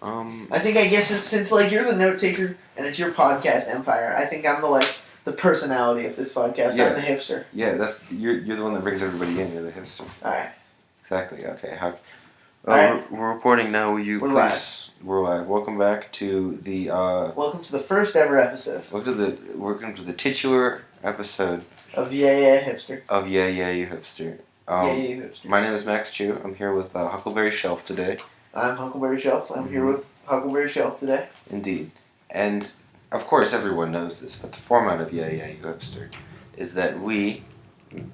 I guess since you're the note taker and it's your podcast empire, I think I'm the personality of this podcast. Yeah. I'm the hipster. Yeah, you're the one that brings everybody in. You're the hipster. All right. Exactly. Okay. All right. We're recording now. Will you We're please? Live. We're live. Welcome back to the. Welcome to the first ever episode. Welcome to the titular episode of Yeah Hipster. Of Yeah You Hipster. Hipster. My name is Max Chu. I'm here with Huckleberry Shelf today. I'm Huckleberry Shelf. I'm here with Huckleberry Shelf today. Indeed. And, of course, everyone knows this, but the format of Yeah You Hipster is that we,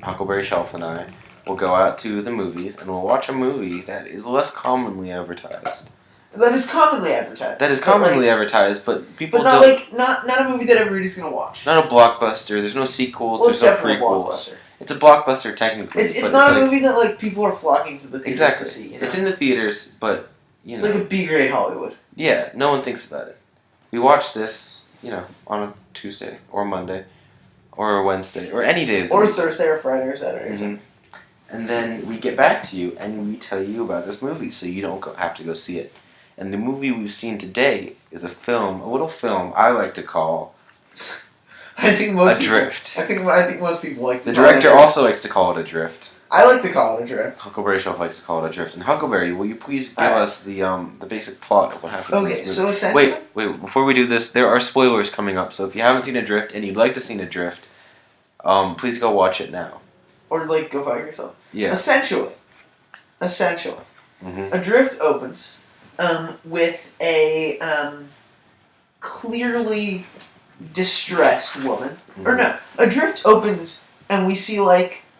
Huckleberry Shelf and I, will go out to the movies and we'll watch a movie that is less commonly advertised. That is commonly advertised. Advertised, but people but don't... not a movie that everybody's going to watch. Not a blockbuster. There's no sequels. Well, there's no prequels. It's a blockbuster, technically. It's not a movie that people are flocking to the theaters to see. It's in the theaters, but it's like a B-grade Hollywood. Yeah, no one thinks about it. We watch this, on a Tuesday or Monday or a Wednesday or any day of the week. Or week. Thursday or Friday or Saturday. Mm-hmm. And then we get back to you and we tell you about this movie, so you don't have to go see it. And the movie we've seen today is a little film I like to call Adrift. I think most people like to call it. The director also likes to call it Adrift. I like to call it Adrift. Huckleberry Shelf likes to call it Adrift. And Huckleberry, will you please give us the basic plot of what happens in this movie? So essentially... Wait, before we do this, there are spoilers coming up, so if you haven't seen Adrift and you'd like to see Adrift, please go watch it now. Or, go find yourself. Yeah. Essentially, Adrift opens with a clearly distressed woman. Or no, Adrift opens and we see,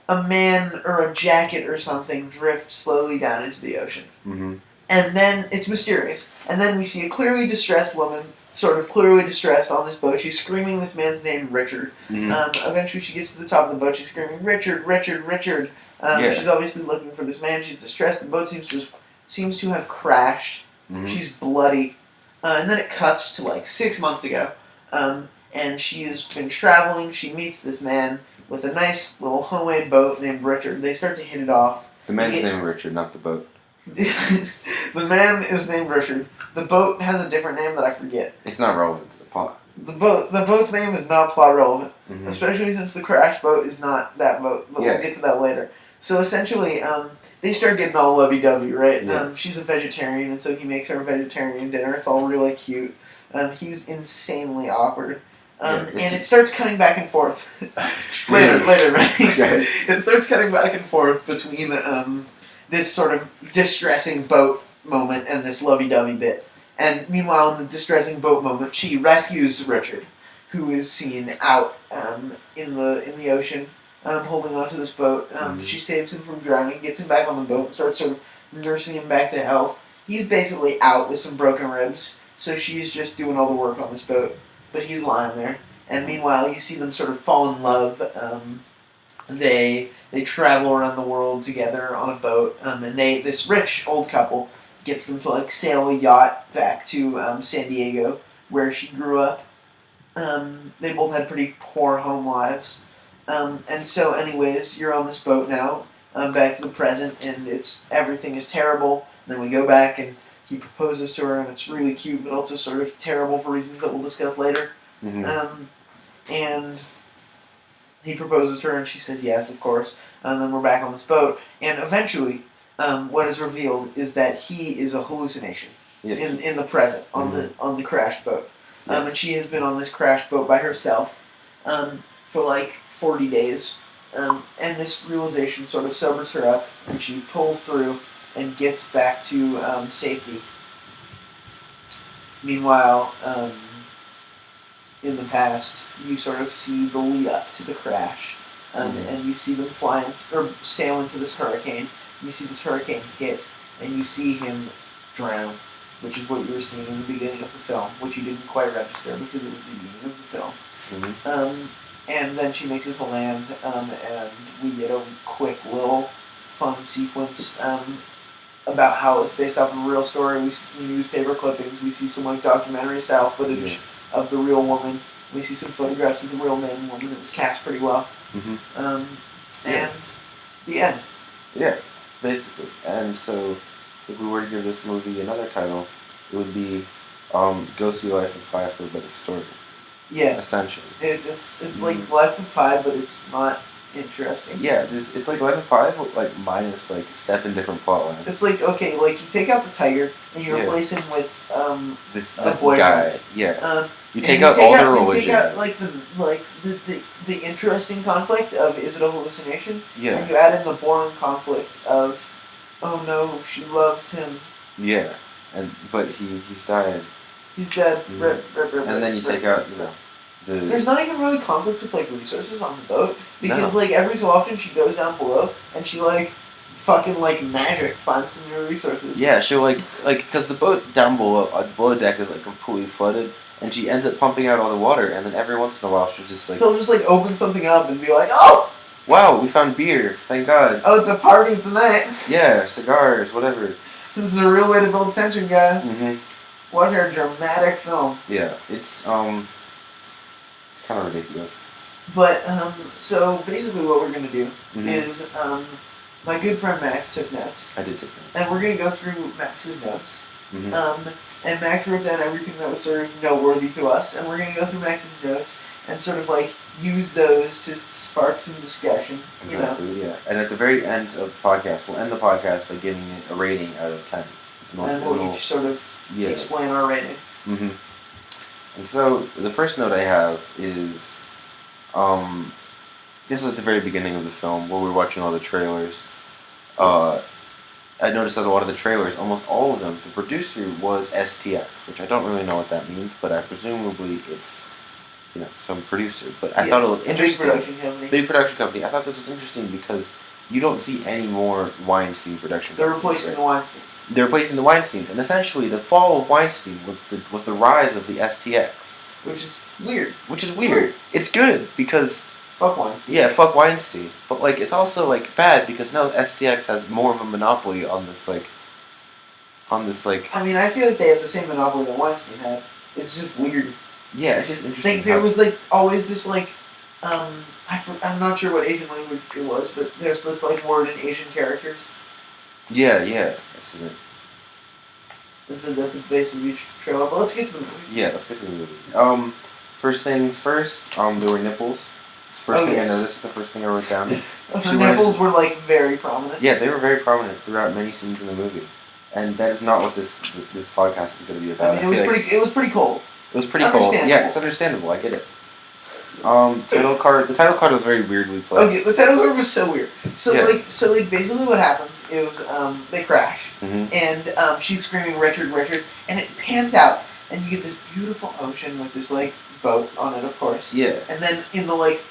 a man or a jacket or something drift slowly down into the ocean. Mm-hmm. And then, it's mysterious, and then we see a clearly distressed woman, sort of clearly distressed on this boat. She's screaming this man's name, Richard. Mm-hmm. Eventually she gets to the top of the boat, she's screaming, Richard, Richard, Richard. She's obviously looking for this man, she's distressed, the boat seems to have crashed. Mm-hmm. She's bloody. And then it cuts to 6 months ago. And she's been traveling, she meets this man with a nice little homemade boat named Richard. They start to hit it off. The man's named Richard, not the boat. The man is named Richard. The boat has a different name that I forget. It's not relevant to the plot. The boat's name is not plot relevant, mm-hmm. especially since the crash boat is not that boat. But we'll get to that later. So essentially, they start getting all lovey-dovey, right? Yeah. She's a vegetarian, and so he makes her a vegetarian dinner. It's all really cute. He's insanely awkward. And it starts cutting back and forth. later, right? Okay. It starts cutting back and forth between this sort of distressing boat moment and this lovey-dovey bit. And meanwhile, in the distressing boat moment, she rescues Richard, who is seen out in the ocean, holding onto this boat. She saves him from drowning, gets him back on the boat, and starts sort of nursing him back to health. He's basically out with some broken ribs, so she's just doing all the work on this boat. But he's lying there, and meanwhile you see them sort of fall in love. They travel around the world together on a boat, and this rich old couple gets them to sail a yacht back to San Diego, where she grew up. They both had pretty poor home lives, and so anyways, you're on this boat now, back to the present, and everything is terrible. Then we go back and he proposes to her, and it's really cute, but also sort of terrible for reasons that we'll discuss later. Mm-hmm. And he proposes to her, and she says yes, of course. And then we're back on this boat, and eventually, what is revealed is that he is a hallucination in the present on the crashed boat. And she has been on this crashed boat by herself for 40 days. And this realization sort of sobers her up, and she pulls through and gets back to safety. Meanwhile, in the past, you sort of see the lead up to the crash, and you see them sail into this hurricane. You see this hurricane hit, and you see him drown, which is what you were seeing in the beginning of the film, which you didn't quite register because it was the beginning of the film. Mm-hmm. And then she makes it to land, and we get a quick little fun sequence about how it's based off of a real story. We see some newspaper clippings. We see some documentary-style footage of the real woman. We see some photographs of the real man and woman. It was cast pretty well. Mm-hmm. And the end. Yeah, basically. And so, if we were to give this movie another title, it would be Go See Life of Pi for a better story. Yeah. Essentially. It's like Life of Pi, but it's not interesting. Yeah, it's like Life of Pi, but like minus like 7 different plot lines. It's like, okay, like you take out the tiger and you replace him with this a boyfriend. guy. Yeah. You and take out all the religion. You take out like the interesting conflict of is it a hallucination? Yeah. And you add in the boring conflict of, oh no, she loves him. Yeah. But he's died. He's dead. And then you take out, There's not even really conflict with like resources on the boat because like every so often she goes down below and she like fucking like magic finds some new resources. Yeah, she'll like because the boat down below deck is like completely flooded, and she ends up pumping out all the water, and then every once in a while she'll just like open something up and be like, oh, wow, we found beer, thank God. Oh, it's a party tonight. Yeah, cigars, whatever. This is a real way to build tension, guys. Mm-hmm. Watch our dramatic film. Yeah, it's kind of ridiculous. But so basically, what we're gonna do is my good friend Max took notes. I did take notes. And we're gonna go through Max's notes. Mm-hmm. And Max wrote down everything that was sort of noteworthy to us, and we're gonna go through Max's notes and sort of like use those to spark some discussion. Exactly, yeah. And at the very end of the podcast, we'll end the podcast by giving it a rating out of 10. And we'll each sort of explain our rating. Mm-hmm. And so the first note I have is, this is at the very beginning of the film where we're watching all the trailers. I noticed that a lot of the trailers, almost all of them, the producer was STX, which I don't really know what that means, but presumably it's, some producer. But I thought it was interesting. Big production company. I thought this was interesting because you don't see any more Weinstein production They're companies. replacing the Weinsteins. They're replacing the Weinsteins, and essentially the fall of Weinstein was the rise of the STX. Which is weird. It's good because fuck Weinstein. Yeah, fuck Weinstein. But like, it's also like bad because now STX has more of a monopoly on this like. I mean, I feel like they have the same monopoly that Weinstein had. It's just weird. Yeah, it's just interesting. There was like always this like, I'm not sure what Asian language it was, but there's this like word in Asian characters. Yeah, I see that. At the base of each trailer. But let's get to the movie. Yeah, let's get to the movie. First things first, there were nipples. It's the first thing I noticed, the first thing I wrote down. Her nipples were like very prominent. Yeah, they were very prominent throughout many scenes in the movie. And that is not what this podcast is going to be about. I mean, it was pretty cold. It was pretty cold. Yeah, it's understandable. I get it. The title card was very weirdly placed. Okay, the title card was so weird. So basically what happens is they crash and she's screaming Richard, Richard, and it pans out and you get this beautiful ocean with this like boat on it, of course. Yeah. And then in the like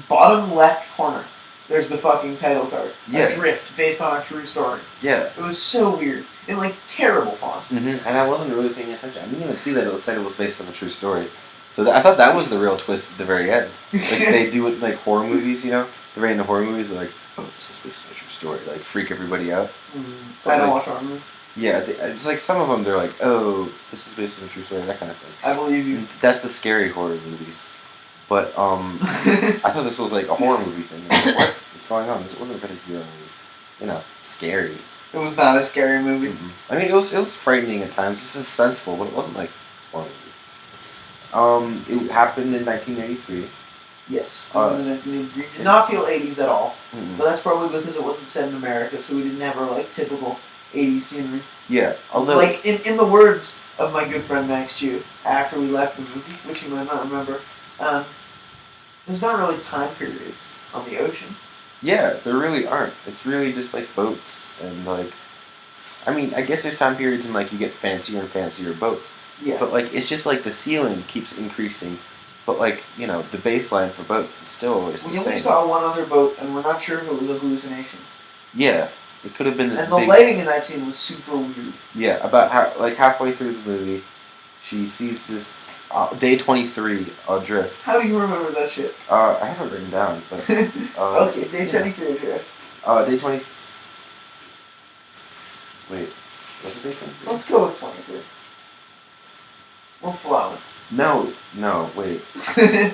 bottom left corner, there's the fucking title card. Yeah. Adrift, based on a true story. Yeah. It was so weird. In like terrible font. And I wasn't really paying attention. I didn't even see that it said it was based on a true story. So I thought that was the real twist at the very end. Like they do it in like horror movies, The very end of horror movies, they're like, oh, this was based on a true story. Like freak everybody out. I don't watch horror movies. Yeah, it's like some of them they're like, oh, this is based on a true story, that kind of thing. I believe you. That's the scary horror movies. But I thought this was like a horror movie thing. Like, what is going on? This wasn't particularly, scary. It was not a scary movie. I mean, it was frightening at times. It's suspenseful, but it wasn't like horror movie. It happened in 1983. Yes, in 1983. Did not feel 80s at all. But that's probably because it wasn't set in America, so we didn't have our like typical 80s scenery. Yeah, although like in the words of my good friend Max Chu, after we left the movie, which you might not remember, there's not really time periods on the ocean. Yeah, there really aren't. It's really just like boats and like, I mean, I guess there's time periods and like you get fancier and fancier boats. Yeah. But like it's just like the ceiling keeps increasing, but like the baseline for boats is still always the same. We only saw one other boat, and we're not sure if it was a hallucination. Yeah, it could have been this. And the lighting in that scene was super weird. Yeah, about halfway through the movie, she sees this. Day 23, Adrift. How do you remember that shit? I have it written down, but... okay, Day 23, Adrift. Day 20... Wait, what's the day 23? Let's go with 23. We're flowing. No, wait. I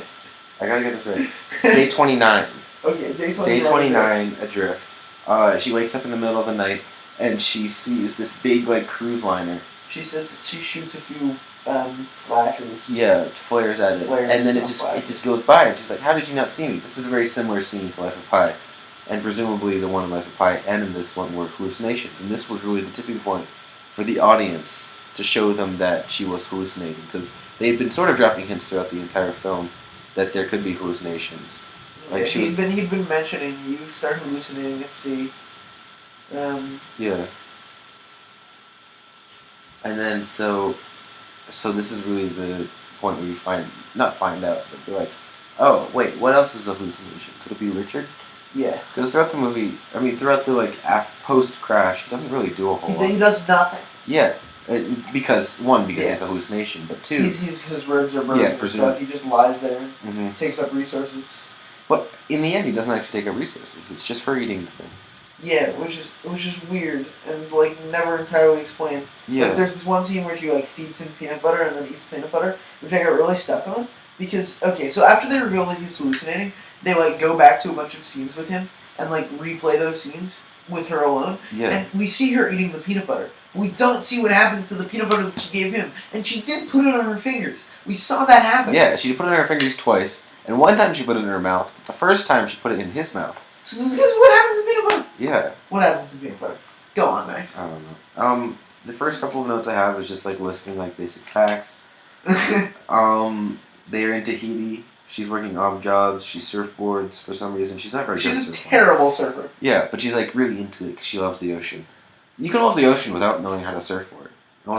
gotta get this right. Day 29. Okay, Day 29. Day 29, Adrift. She wakes up in the middle of the night, and she sees this big, like, cruise liner. She shoots a few flashes. Yeah, flares at it, Flares, and then not it flashes. just goes by, and she's like, "How did you not see me?" This is a very similar scene to Life of Pi, and presumably the one in Life of Pi and in this one were hallucinations, and this was really the tipping point for the audience to show them that she was hallucinating, because they had been sort of dropping hints throughout the entire film that there could be hallucinations. Like he'd been mentioning you start hallucinating at sea. Yeah. And then so this is really the point where you not find out, but they're like, oh wait, what else is a hallucination? Could it be Richard? Yeah. Because throughout the movie, throughout the post crash, he doesn't really do a whole lot. He does nothing. Yeah, because it's a hallucination, but two, his ribs are broken and stuff. He just lies there, takes up resources. But in the end, he doesn't actually take up resources. It's just her eating the things. Yeah, which is weird and like never entirely explained. Yeah. Like there's this one scene where she like feeds him peanut butter and then eats peanut butter, which I got really stuck on because so after they reveal that he's hallucinating, they like go back to a bunch of scenes with him and like replay those scenes with her alone. Yeah. And we see her eating the peanut butter. We don't see what happens to the peanut butter that she gave him, and she did put it on her fingers. We saw that happen. Yeah, she put it on her fingers twice, and one time she put it in her mouth. But the first time she put it in his mouth. So this is what happens to peanut butter. Yeah. What happens to peanut butter? Go on, Max. I don't know. The first couple of notes I have is just like listing like basic facts. They're in Tahiti. She's working odd jobs. She surfboards for some reason. She's not very good at She's a surfing. terrible surfer. Yeah, but she's like really into it because she loves the ocean. You can love the ocean without knowing how to surfboard.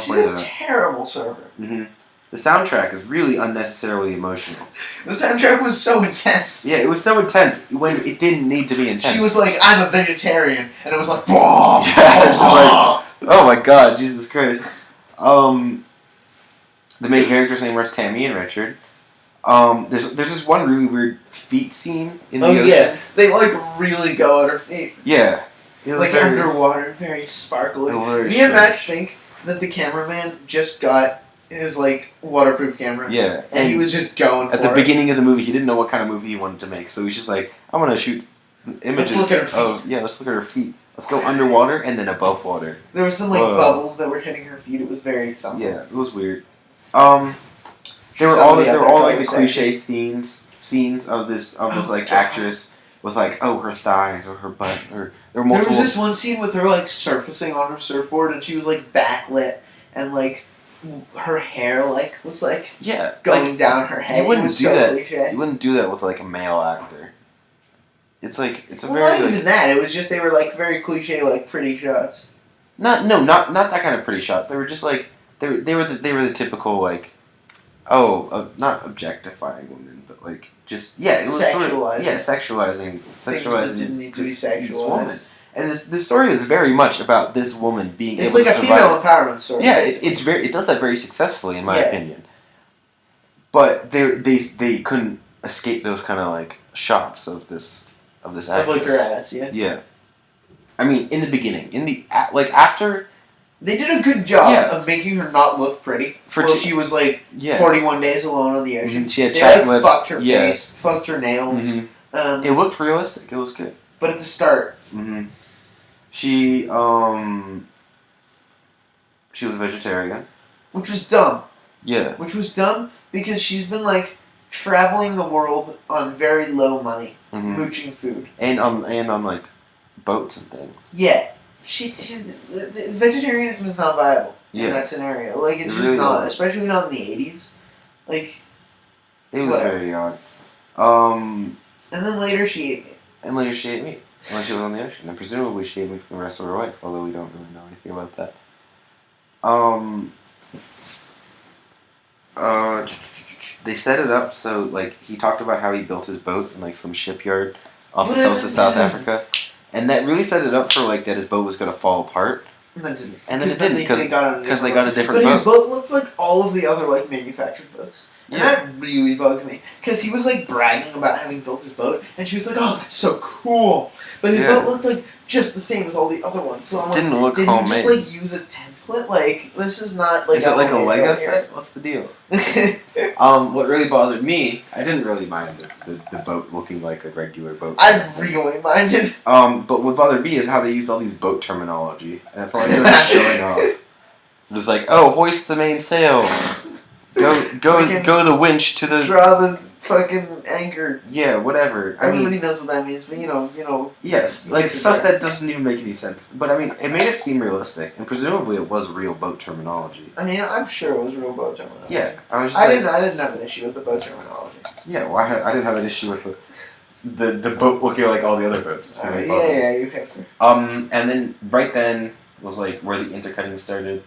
She's a terrible surfer. Mm-hmm. The soundtrack is really unnecessarily emotional. The soundtrack was so intense. Yeah, it was so intense when it didn't need to be intense. She was like, "I'm a vegetarian," and it was like, "Bah!" Yeah, it's just like, oh my god, Jesus Christ. The main characters' name are Tammy and Richard. There's this one really weird feet scene in the ocean. Yeah, they like really go at her feet. Yeah. Like very, underwater, very sparkly. Me and Max think that the cameraman just got his like waterproof camera. Yeah. And he was just going at the beginning of the movie. He didn't know what kind of movie he wanted to make, so he's just like, I'm gonna shoot images. Let's look at her feet. Oh yeah, let's look at her feet. Let's go underwater and then above water. There was some like bubbles that were hitting her feet. It was very something. Yeah, it was weird. They were all like the cliche scenes of this like actress with like her thighs or her butt or there were multiple. There was this one scene with her like surfacing on her surfboard and she was like backlit and like her hair like was like going down her head. You wouldn't do that. Cliche. You wouldn't do that with like a male actor. It's like it's a very not even that. It was just they were like very cliche like pretty shots. Not that kind of pretty shots. They were just like they were the typical like not objectifying women, but like just it was sexualizing didn't need to be sexualized. This woman. And this story is very much about this woman being able to survive. It's like a female empowerment story. Yeah, it does that very successfully in my opinion. But they couldn't escape those kind of like shots of this actress. Of like her ass, yeah. Yeah. I mean, in the beginning, after. They did a good job of making her not look pretty. She was like 41 days alone on the ocean. She had chat lips. Fucked her face, fucked her nails. Mm-hmm. It looked realistic. It was good. But at the start, she was a vegetarian, which was dumb. Yeah. Which was dumb because she's been like traveling the world on very low money, mooching food, and on like boats and things. Yeah. Vegetarianism is not viable in that scenario. Like, it's just really not. Especially not in the 80s. Like, it was very odd. And then later she ate meat. When she was on the ocean. And presumably she ate meat for the rest of her life, although we don't really know anything about that. They set it up so, like, he talked about how he built his boat in, like, some shipyard off the coast of South Africa. And that really set it up for, like, that his boat was going to fall apart. And then it didn't, because they got a different boat. But his boat looked like all of the other, like, manufactured boats. And that really bugged me. Because he was, like, bragging about having built his boat, and she was like, oh, that's so cool. But his boat looked, like, just the same as all the other ones. So I'm like, did he just, like, use a template? Like, this is not, like... Is it like a Lego set? What's the deal? What really bothered me, I didn't really mind the boat looking like a regular boat. I really minded. But what bothered me is how they use all these boat terminology. And I felt like they were showing off. It was like, oh, hoist the mainsail. Go the winch to the... Draw the fucking anchor. Yeah, whatever. Everybody knows what that means, but you know. Yes, like stuff that doesn't even make any sense. But I mean, it made it seem realistic, and presumably it was real boat terminology. I mean, I'm sure it was real boat terminology. Yeah, I didn't have an issue with the boat terminology. Yeah, well, I didn't have an issue with the boat looking like all the other boats. You have to. And then right then was like where the intercutting started.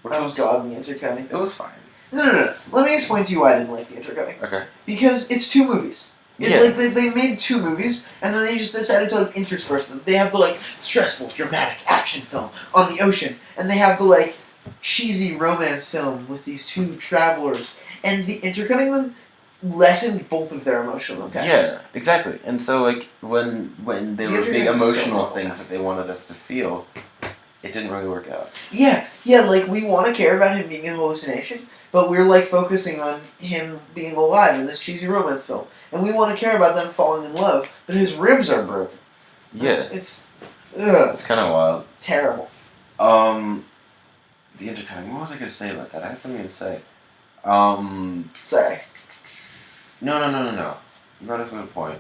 God, the intercutting. It was fine. No. Let me explain to you why I didn't like the intercutting. Okay. Because it's 2 movies. Yeah. Like they made 2 movies and then they just decided to like intersperse them. They have the like stressful, dramatic action film on the ocean, and they have the like cheesy romance film with these 2 travelers, and the intercutting them lessened both of their emotional impacts. Yeah, exactly. And so like when they were big emotional things that they wanted us to feel, it didn't really work out. Yeah, like we want to care about him being in hallucination, but we're like focusing on him being alive in this cheesy romance film, and we want to care about them falling in love, but his ribs are broken. Yeah, it's kind of wild. Terrible. The intercutting. What was I gonna say about that? I had something to say. Sorry. No. You brought up a good point.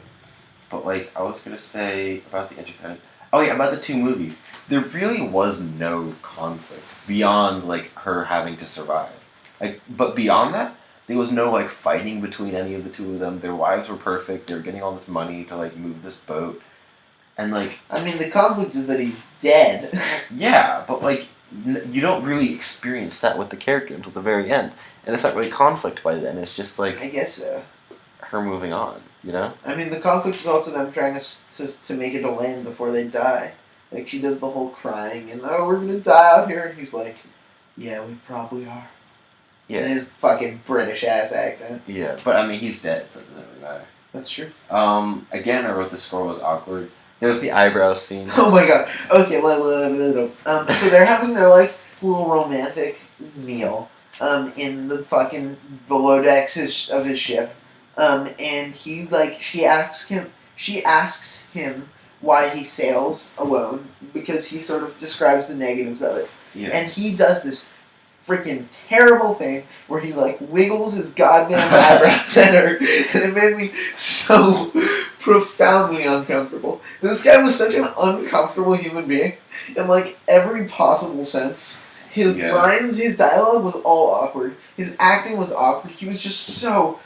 But like, I was gonna say about the intercutting. Oh yeah, about the 2 movies. There really was no conflict beyond like her having to survive. Like, but beyond that, there was no like fighting between any of the 2 of them. Their wives were perfect. They were getting all this money to like move this boat, and like. I mean, the conflict is that he's dead. Yeah, but like, you don't really experience that with the character until the very end, and it's not really conflict by then. It's just like. I guess so. Her moving on, you know? I mean, the conflict is also them trying to make it to land before they die. Like, she does the whole crying and, oh, we're gonna die out here, and he's like, yeah, we probably are. Yeah. In his fucking British-ass accent. Yeah, but I mean, he's dead, so it doesn't really matter. That's true. Again, I wrote the score was awkward. There was the eyebrow scene. Oh my god. Okay, so they're having their, like, little romantic meal, in the fucking below decks of his ship. And he, like, she asks him why he sails alone, because he sort of describes the negatives of it. Yeah. And he does this freaking terrible thing where he, like, wiggles his goddamn eyebrows at her, and it made me so profoundly uncomfortable. This guy was such an uncomfortable human being in, like, every possible sense. His lines, his dialogue was all awkward. His acting was awkward. He was just so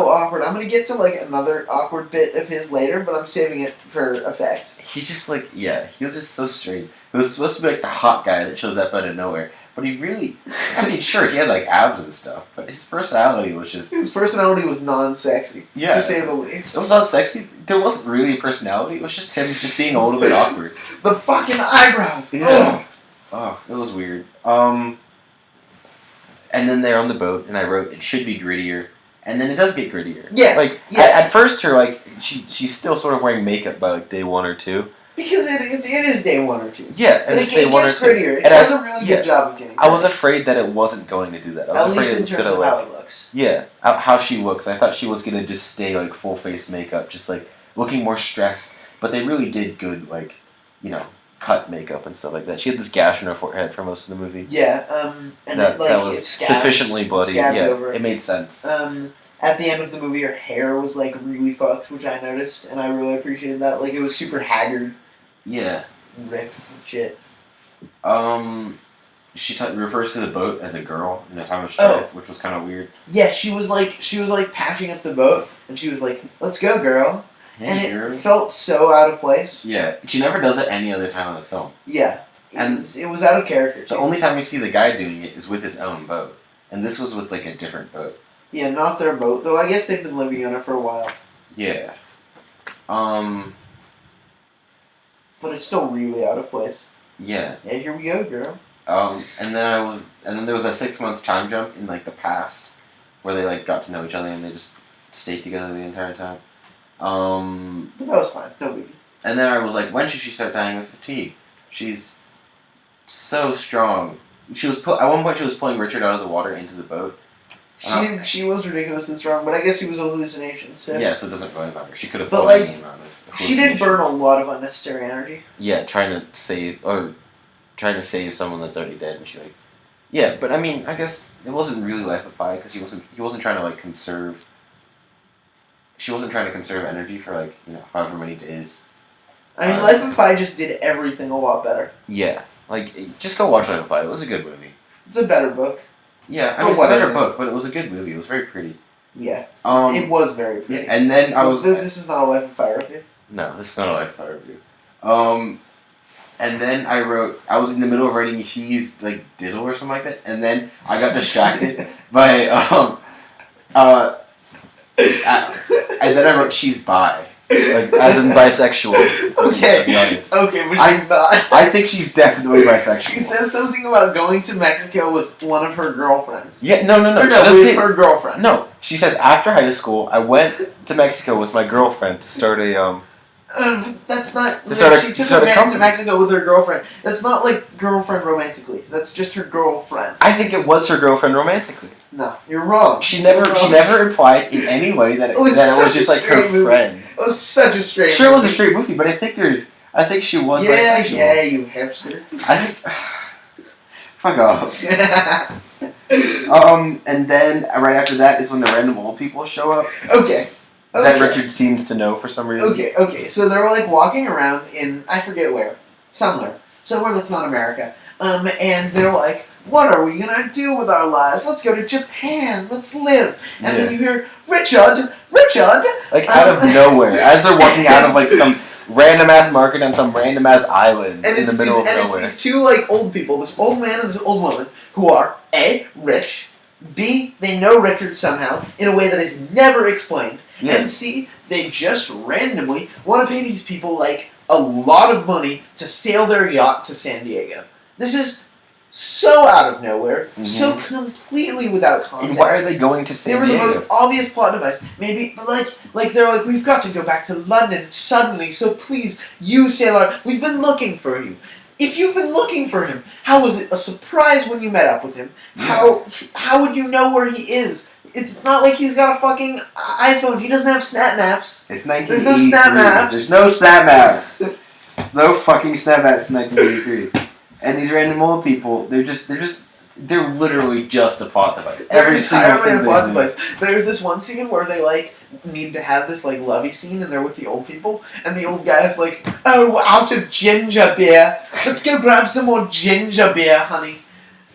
awkward. I'm gonna get to like another awkward bit of his later, but I'm saving it for effects. He just like, he was just so strange. It was supposed to be like the hot guy that shows up out of nowhere, but he really, I mean, sure, he had like abs and stuff, but his personality was just... His personality was non-sexy, to say the least. It was not sexy. There wasn't really a personality. It was just him just being a little bit awkward. The fucking eyebrows! Yeah. Ugh. Oh, it was weird. And then they're on the boat, and I wrote, it should be grittier. And then it does get grittier. Yeah. Like, at first, her, like, she's still sort of wearing makeup by, like, day 1 or 2. Because it is day 1 or 2. Yeah, and but it's day 1 or 2. It gets grittier. It does a really good job of getting grittier. I was afraid that it wasn't going to do that. I was At afraid least it in was terms gonna, of how it looks. Yeah, how she looks. I thought she was going to just stay, like, full-face makeup, just, like, looking more stressed. But they really did good, like, you know, cut makeup and stuff like that. She had this gash in her forehead for most of the movie. Yeah, and that it was sufficiently bloody. Yeah, over. It made sense. At the end of the movie, her hair was like really fucked, which I noticed, and I really appreciated that. Like, it was super haggard. Yeah. Ripped and shit. She refers to the boat as a girl in a time of strife, which was kind of weird. Yeah, she was like patching up the boat, and she was like, "Let's go, girl." Hey, and it girl. felt so out of place. Yeah, she never does it any other time in the film. Yeah, it was out of character. The only time we see the guy doing it is with his own boat, and this was with like a different boat. Yeah, not their boat, though. I guess they've been living on it for a while. Yeah. But it's still really out of place. Yeah. Yeah, here we go, girl. And then there was a 6-month time jump in like the past, where they like got to know each other and they just stayed together the entire time. But that was fine. No biggie. And then I was like, when should she start dying of fatigue? She's so strong. At one point she was pulling Richard out of the water into the boat. She was ridiculously strong, but I guess he was a hallucination. So. Yeah, so it doesn't really matter. She could have. But like, she did burn a lot of unnecessary energy. Yeah, trying to save someone that's already dead, and she like, Yeah, but I mean, I guess it wasn't really Life of Pi because he wasn't trying to like conserve. She wasn't trying to conserve energy for like however many days. I mean, Life of Pi just did everything a lot better. Yeah, like just go watch Life of Pi. It was a good movie. It's a better book. Yeah, I mean, it's a better book, but it was a good movie. It was very pretty. Yeah, it was very pretty. Yeah, and then I was. This is not a Life of Pi review. No, this is not a Life of Pi review. And then I was in the middle of writing She's like Diddle or something like that, and then I got distracted by and then I wrote She's Bi, like as in bisexual. Okay, but she's not. I think she's definitely bisexual. She says something about going to Mexico with one of her girlfriends. Yeah, no, with her girlfriend. No, she says after high school, I went to Mexico with my girlfriend to start a that's not. She took a man to Mexico with her girlfriend. That's not like girlfriend romantically. That's just her girlfriend. I think it was her girlfriend romantically. No, you're wrong. She never implied in any way that it was just like her friend. It was such a straight. Sure, it was a straight movie, but I think she was. Yeah, bisexual. yeah, you hipster. I think. Fuck off. And then right after that is when the random old people show up. Okay. That Richard seems to know for some reason. Okay. So they were like walking around in I forget where, somewhere that's not America. And they're like, "What are we gonna do with our lives? Let's go to Japan. Let's live." And then you hear Richard, like out of nowhere, as they're walking out of like some random ass market on some random ass island in the middle of nowhere. And it's these two like old people, this old man and this old woman, who are A, rich, B, they know Richard somehow in a way that is never explained. Yeah. And C, they just randomly want to pay these people like a lot of money to sail their yacht to San Diego. This is so out of nowhere, so completely without context. And why are they going to San Diego? They were the most obvious plot device. Maybe, but like they're like, we've got to go back to London suddenly, so please, you sailor, we've been looking for you. If you've been looking for him, how was it a surprise when you met up with him? Yeah. How would you know where he is? It's not like he's got a fucking iPhone. He doesn't have snap maps. It's 1983. There's no snap maps. There's no snap maps. There's no fucking snap maps in 1983. And these random old people, they're literally just a plot device. Every single thing a plot device. There's this one scene where they like need to have this like lovey scene, and they're with the old people, and the old guy's like, "Oh, we're out of ginger beer. Let's go grab some more ginger beer, honey."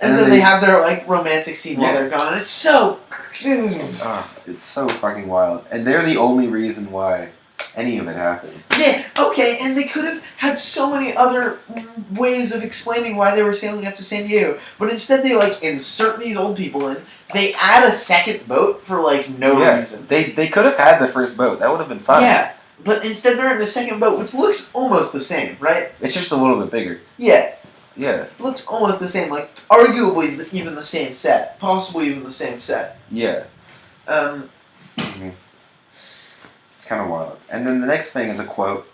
And then they have their like romantic scene while they're gone, and it's so. It's so fucking wild, and they're the only reason why any of it happened. Yeah, okay, and they could have had so many other ways of explaining why they were sailing up to San Diego, but instead they like insert these old people in. They add a second boat for like no reason. They could have had the first boat. That would have been fun. Yeah, but instead they're in the second boat, which looks almost the same, right? It's just a little bit bigger. Yeah. Yeah. It looks almost the same, like arguably even the same set, possibly even the same set. Yeah. It's kind of wild. And then the next thing is a quote.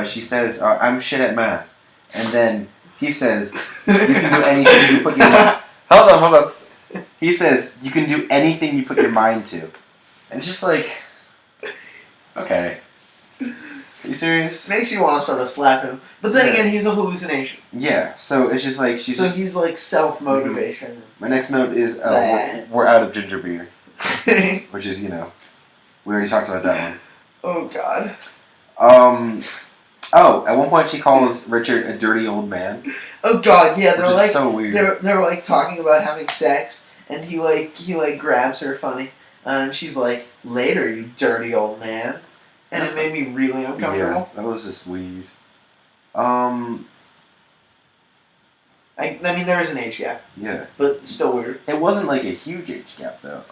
She says, "I'm shit at math," and then he says, "You can do anything you put your mind." Hold on. He says, "You can do anything you put your mind to," and it's just like, okay. Are you serious? Makes you want to sort of slap him. But then again, he's a hallucination. Yeah, so it's just like... So he's like self-motivation. My next note is, we're out of ginger beer. Which is, we already talked about that one. Oh, God. At one point she calls Richard a dirty old man. Oh, God, yeah, they're like... so weird. They're like talking about having sex, and he grabs her funny, and she's like, "Later, you dirty old man." And it made me really uncomfortable. Yeah, that was just weird. I mean, there is an age gap. Yeah. But still weird. It wasn't like a huge age gap, though.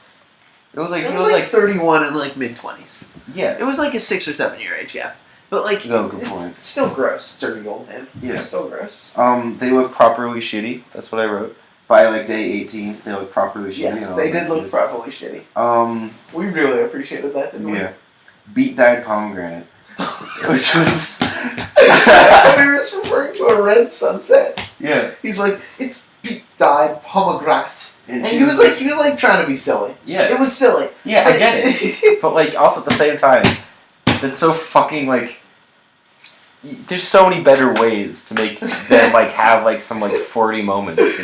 It was like... It was like 31 and like mid-20s. Yeah. It was like a 6 or 7 year age gap. But like, it's still gross, dirty old man. Yeah. It's still gross. They look properly shitty. That's what I wrote. By like day 18, they look properly shitty. Yes, they did look properly shitty. We really appreciated that, didn't we? Yeah. Beet dyed pomegranate. Which was... I thought he was referring to a red sunset. Yeah. He's like, "It's beet dyed pomegranate." And he was like trying to be silly. Yeah. It was silly. Yeah, I get it. But like, also at the same time, it's so fucking like... There's so many better ways to make them like have like some like 40 moments,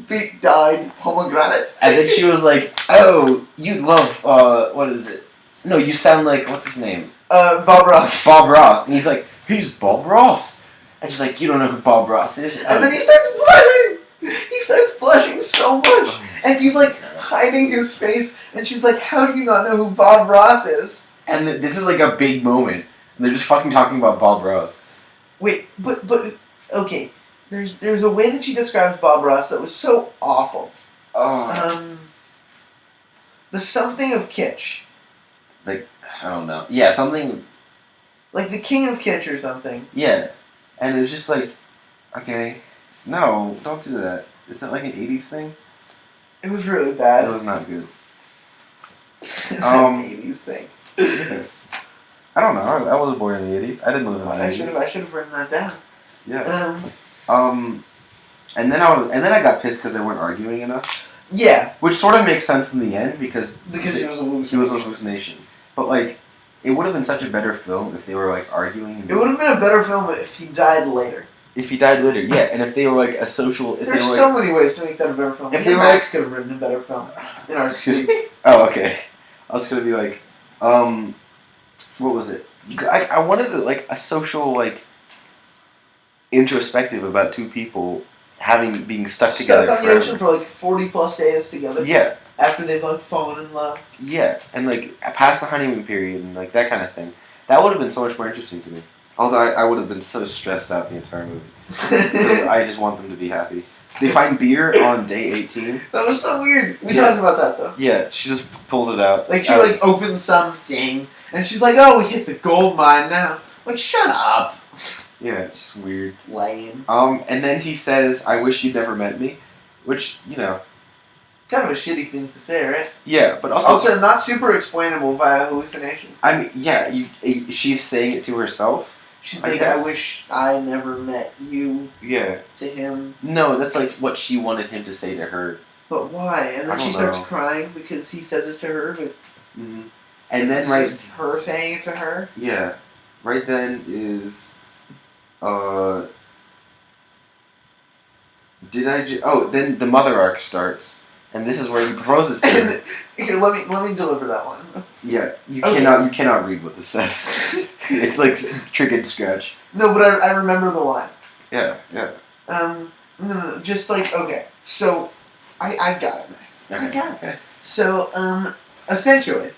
big dyed pomegranate. And then she was like, "Oh, you love what is it? No, you sound like what's his name? Bob Ross. Bob Ross." And he's like, "Who's Bob Ross?" And she's like, "You don't know who Bob Ross is." And then he starts blushing. He starts blushing so much, and he's like hiding his face. And she's like, "How do you not know who Bob Ross is?" And this is like a big moment, and they're just fucking talking about Bob Ross. Wait, but okay. There's a way that she describes Bob Ross that was so awful. Oh. The something of kitsch. Like, I don't know. Yeah, something. Like the king of kitsch or something. Yeah. And it was just like, okay, no, don't do that. Is that like an 80s thing? It was really bad. It was not good. It's an 80s thing. Yeah. I don't know. I was born in the 80s. I didn't live in the 80s. I should have written that down. Yeah. And then I got pissed because they weren't arguing enough. Yeah. Which sort of makes sense in the end because he was a hallucination. He was a hallucination. But like, it would have been such a better film if they were like arguing. It would have been a better film if he died later. If he died later, yeah, and if they were like a social. There's so many ways to make that a better film. If me and Max could have written a better film in our sleep. Oh, okay. I was gonna be like, what was it? I wanted like a social like introspective about two people being stuck together. Stuck on the ocean for like 40+ days together. Yeah. After they've like fallen in love. Yeah, and like past the honeymoon period and like that kind of thing. That would have been so much more interesting to me. Although I would have been so stressed out the entire movie. I just want them to be happy. They find beer on day 18. That was so weird. We talked about that though. Yeah, she just pulls it out. Like she like opens something and she's like, "Oh, we hit the gold mine now." Like, shut up. Yeah, just weird. Lame. And then he says, "I wish you'd never met me," which, you know, kind of a shitty thing to say, right? Yeah, but also not super explainable via hallucination. I mean, yeah, she's saying it to herself. She's like, "I wish I never met you." Yeah. To him. No, that's like what she wanted him to say to her. But why? And then she starts crying because he says it to her, but. Mm-hmm. And then just her saying it to her. Yeah, right then is. Then the mother arc starts, and this is where he proposes to her. Here, let me deliver that one. Yeah, you cannot read what this says. It's like triggered scratch. No, but I remember the line. Yeah. No, just like, okay, so I got it, Max. Okay. I got it. Okay. So essentially,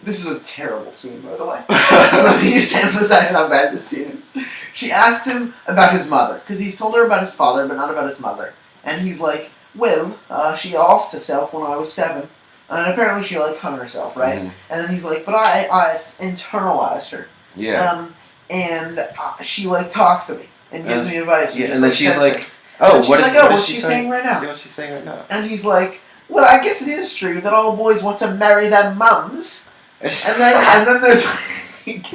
this is a terrible scene, by the way. Let me just emphasize how bad this scene is. She asks him about his mother, because he's told her about his father, but not about his mother. And he's like, "Well, she offed herself when I was 7. And apparently she, like, hung herself, right?" Mm. And then he's like, "But I internalized her." Yeah. And she, like, talks to me and gives me advice. Yeah, and then she's like, things. "Oh, what's she saying right now?" Yeah, what's she saying right now? And he's like, "Well, I guess it is true that all boys want to marry their mums." And then there's like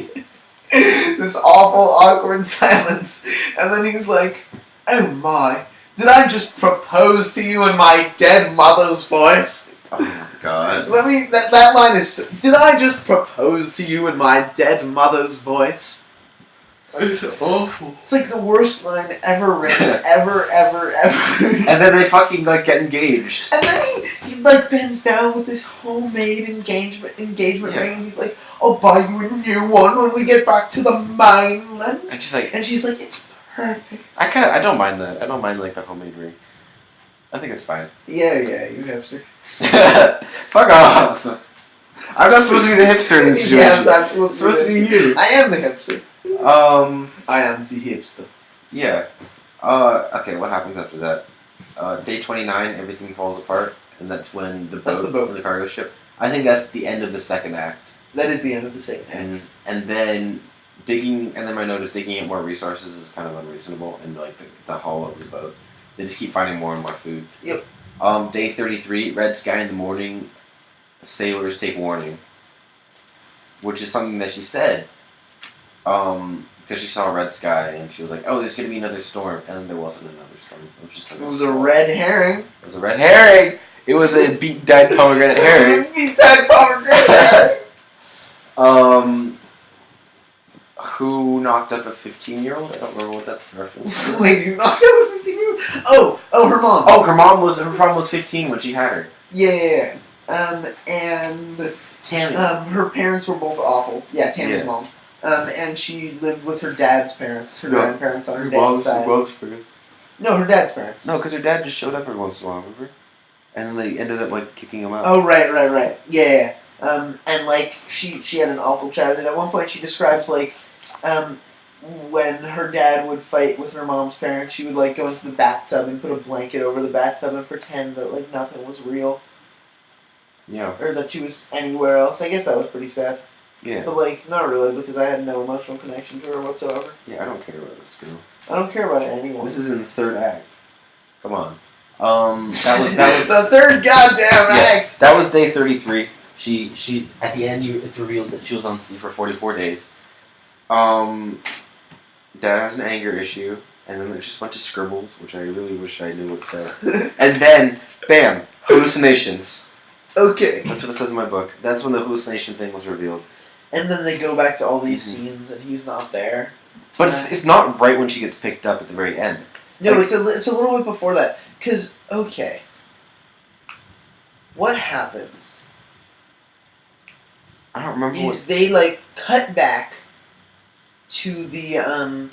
this awful, awkward silence. And then he's like, "Oh my, did I just propose to you in my dead mother's voice?" Oh my god. That line is, "Did I just propose to you in my dead mother's voice?" Awful. It's like the worst line ever written, ever. And then they fucking like get engaged. And then he like bends down with this homemade engagement ring, and he's like, "I'll buy you a new one when we get back to the mainland." And she's like, "It's perfect." I don't mind that. I don't mind like the homemade ring. I think it's fine. Yeah, you hipster. Fuck off. I'm not supposed to be the hipster in this situation. Yeah, I'm supposed to be you. I am the hipster. I am the hipster. Yeah. Okay, what happens after that? Day 29, everything falls apart, and that's when the boat, the cargo ship. I think that's the end of the second act. That is the end of the second act. And then my note is digging up more resources is kind of unreasonable, and like the hull of the boat. They just keep finding more and more food. Yep. Day 33, red sky in the morning, sailors take warning. Which is something that she said. Because she saw a red sky and she was like, "Oh, there's gonna be another storm," and then there wasn't another storm. It was a red herring. It was a red herring. It was a dead pomegranate herring. Dead pomegranate herring. Who knocked up a 15-year-old? I don't remember what that's a reference to. Wait, you knocked out a 15-year-old? Oh, her mom. Oh, her mom was 15 when she had her. Yeah. And Tammy. her parents were both awful. Yeah, Tammy's mom. And she lived with her dad's parents, her grandparents on her dad's side. No, her dad's parents. No, because her dad just showed up every once in a while, remember? And then they ended up like kicking him out. Oh, right. Yeah. And like she had an awful childhood. At one point, she describes like when her dad would fight with her mom's parents, she would like go into the bathtub and put a blanket over the bathtub and pretend that like nothing was real. Yeah. Or that she was anywhere else. I guess that was pretty sad. Yeah. But like, not really, because I had no emotional connection to her whatsoever. Yeah, I don't care about this girl. I don't care about anyone. This is in the third act. Come on. That was the third goddamn act. That was day 33. She at the end it's revealed that she was on sea for 44 days. Dad has an anger issue, and then there's just a bunch of scribbles, which I really wish I knew what said. And then, bam, hallucinations. Okay. That's what it says in my book. That's when the hallucination thing was revealed. And then they go back to all these scenes, and he's not there. But it's not right when she gets picked up at the very end. No, like, it's a little bit before that. Because, okay. What happens? I don't remember is they, like, cut back to the,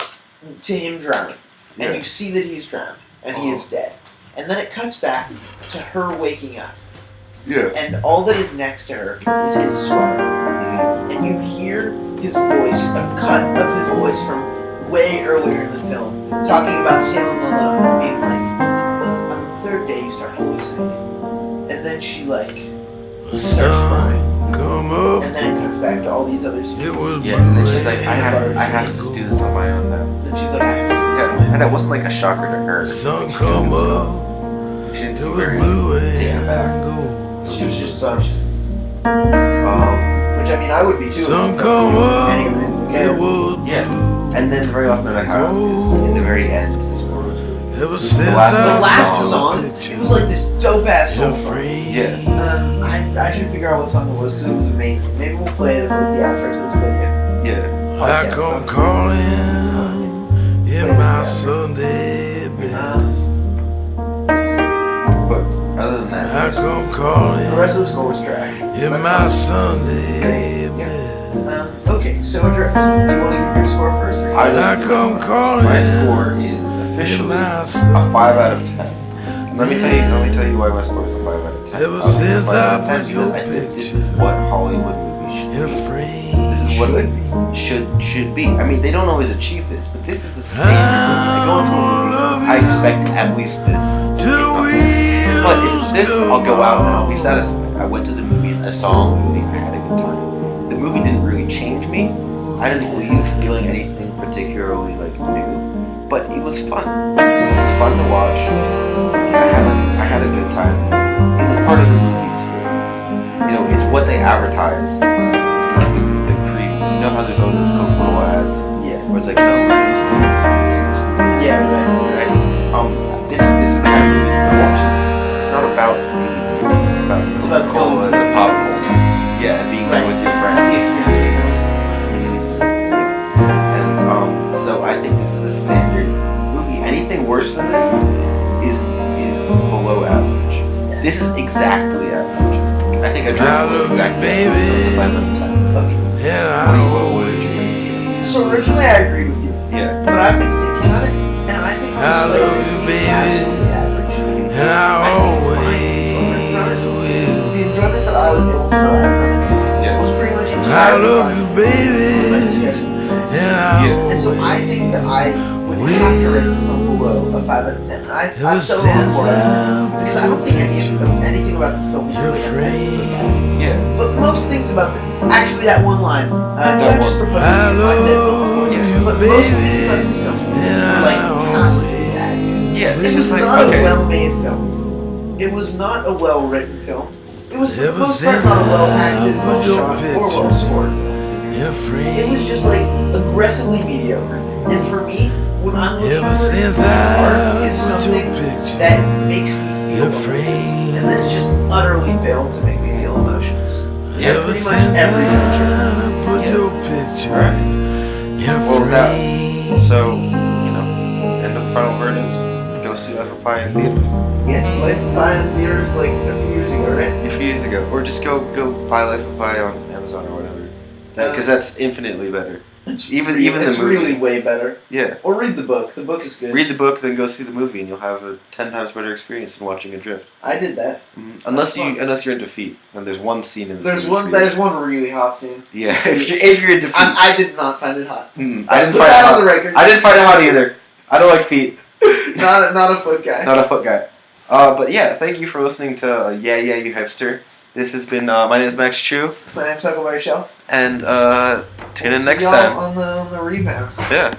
to him drowning. And you see that he's drowned. And he is dead. And then it cuts back to her waking up. Yeah. And all that is next to her is his sweater. Mm-hmm. And you hear his voice, a cut of his voice from way earlier in the film, talking about sailing alone, being like, on the third day you start hallucinating. And then she, like, starts crying. And then it cuts back to all these other scenes. Yeah, and then she's like, I have to do this on my own now. Then she's like, I have to do this on my own. And that wasn't like a shocker to her. She didn't seem very taken aback. She was just which I mean I would be too. Any reason to care. Yeah. And then very last night I have is in the very end this word. The last song, it was like this dope ass soul song. Yeah. I should figure out what song it was because it was amazing. Maybe we'll play it as like the outro to this video. Yeah. I come calling in my Sunday best. But other than that, I come calling. The rest of the score was trash. In my Sunday best. Okay, so Adrift. Do you want to give your score first? Or I come calling. My score is officially a 5 out of 10. Let me tell you why my score is a 5 out of 10. Ever since I put your I think this is what Hollywood movies should be. This is what it should be. I mean, they don't always achieve this, but this is a standard movie. I go into a movie, I expect at least this. But if it's this, I'll go out and I'll be satisfied. I went to the movies, I saw a movie, I had a good time. The movie didn't really change me. I didn't leave feeling anything particularly like new, but it was fun. It was fun to watch. I had a good time. It was part of the movie experience. You know, it's what they advertise. Like the previews. You know how there's all those Coca-Cola ads? Yeah. Where it's like, oh, yeah, right. This is the kind of movie I'm watching. It's not about me. It's about Coca-Cola and the pops. Yeah, and being there with your friends. And so I think this is a standard movie. Anything worse than this is below average. This is exactly average. I think Adrift was exactly average, so it's a 5 out of 10. Okay. What would you give it? So originally I agreed with you. Yeah. But I've been thinking on it, and I think this movie is absolutely average. I think my enjoyment from it, the enjoyment that I was able to derive from it, was pretty much entirely from my discussion. And so I think that I would have to rate this film below a 5 out of 10. And I'm so on for it because I don't think anything about this film is really offensively bad. Yeah. But most things about actually that one line, I just proposed to you, I did before you. But most things about this film were like passively bad. Yeah. It was not a well-made film. It was not a well-written film. It was for the most part not a well-acted, well-shot, or well-scored film. It was just like aggressively mediocre. And for me, when I'm looking for art, is something that makes me feel emotions. And this just utterly failed to make me feel emotions. Yeah, pretty much every picture. Yeah. Right. Well, so, end of final verdict. Go see Life of Pi in theaters. Yeah, Life of Pi in theaters like a few years ago, right? A few years ago. Or just go buy Life of Pi on Amazon or whatever. Because that's infinitely better. Even the movie. It's really way better. Yeah. Or read the book. The book is good. Read the book, then go see the movie, and you'll have a 10 times better experience than watching Adrift. I did that. Mm-hmm. Unless you're into feet, and there's one scene in this movie. There's one really hot scene. Yeah, if you're into feet. I did not find it hot. I didn't Put find that it hot. on the record. I didn't find it hot either. I don't like feet. not a foot guy. Not a foot guy. But yeah, thank you for listening to Yeah You Hipster. This has been my name is Max Chu. My name's Huck and I Shelf. And tune in next y'all time. on the rebound. Yeah.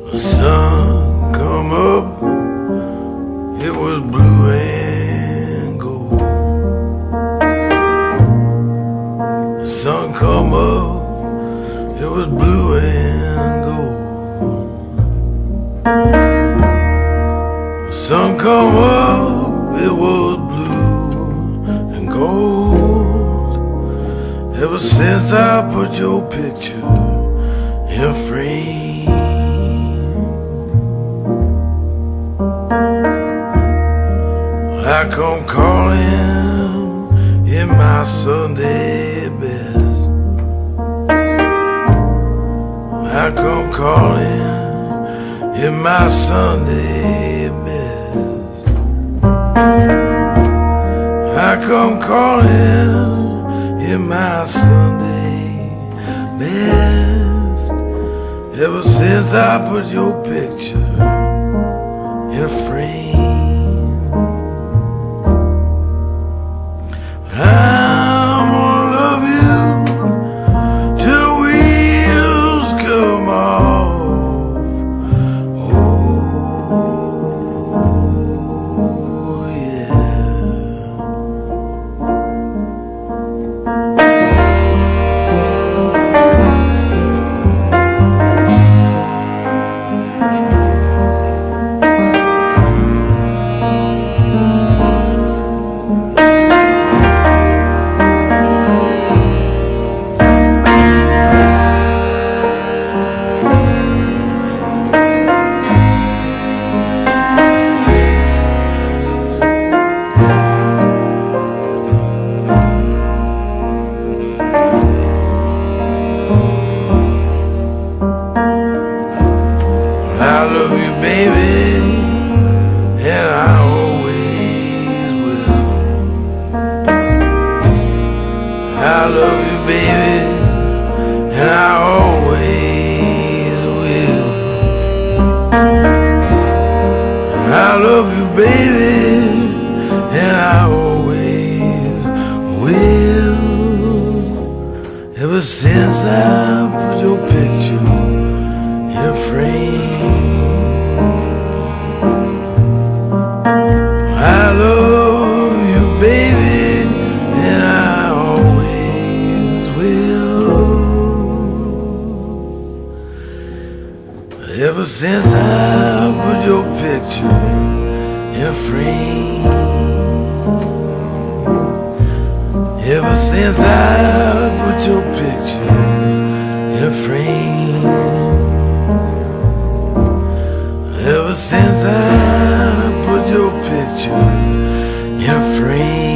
The sun come up, it was blue and gold. The sun come up, it was blue and gold. The sun come up, it was blue and gold. Ever since I put your picture in a frame, I come calling in my Sunday best. I come calling in my Sunday best. I come calling in my Sunday best. Ever since I put your picture in a frame, I'm gonna love you till the wheels come off. Oh, yeah. I love you, baby, and I always will. I love you, baby, and I always will. I love you, baby, and I always will. Ever since I put your picture in a frame, I love you, baby, and I always will. Ever since I put your picture in a frame, ever since I put your picture in a frame, ever since I put your picture in a frame.